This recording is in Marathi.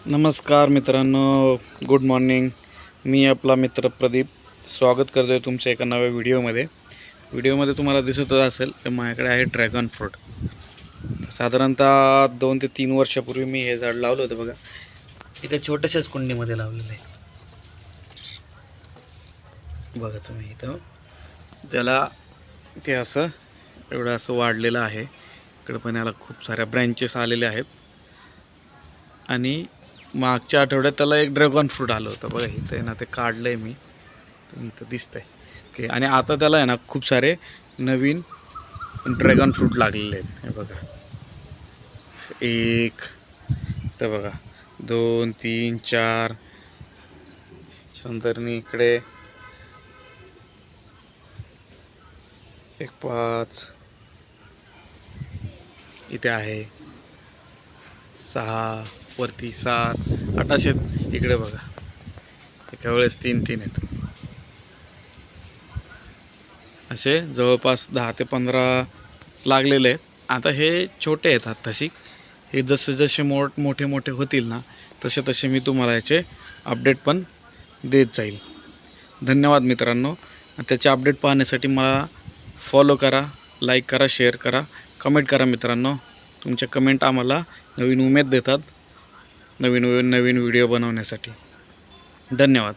नमस्कार मित्रांनो, गुड मॉर्निंग. मी आपला मित्र प्रदीप स्वागत करतो आहे तुमच्या एका नव्या व्हिडिओमध्ये तुम्हाला दिसत असेल तर माझ्याकडे आहे ड्रॅगन फ्रूट. साधारणतः 2 ते 3 वर्षापूर्वी मी हे झाड लावलं होतं बघा. एका छोट्याशाच कुंडीमध्ये लावलेलं आहे बघा तुम्ही. इथं त्याला ते असं एवढं असं वाढलेलं आहे. इकडं पण याला खूप साऱ्या ब्रँचेस आलेले आहेत आणि मागच्या आठवड्यात त्याला एक ड्रॅगन फ्रूट आलं होतं बघा. इथं आहे ना, ते काढलं आहे मी, तुम्ही इथं दिसतंय की. आणि आता त्याला आहे ना खूप सारे नवीन ड्रॅगन फ्रूट लागलेले आहेत. हे बघा, एक तर बघा, 2 3 4 नंतर इकडे एक 5 इथे आहे, 6 वरती 7 8 असे इकडे बघा. एका वेळेस 3 आहेत. असे जवळपास 10 ते 15 लागलेले आहेत. आता हे छोटे आहेत आत्ताशी. हे जसे जसे मोठे होतील ना, तसे तसे मी तुम्हाला याचे अपडेट पण देत जाईल. धन्यवाद मित्रांनो. त्याचे अपडेट पाहण्यासाठी मला फॉलो करा, लाईक करा, शेअर करा, कमेंट करा मित्रांनो. तुमच्या कमेंट आम्हाला नवीन उमेद देतात नवीन व्हिडिओ बनवण्यासाठी. धन्यवाद.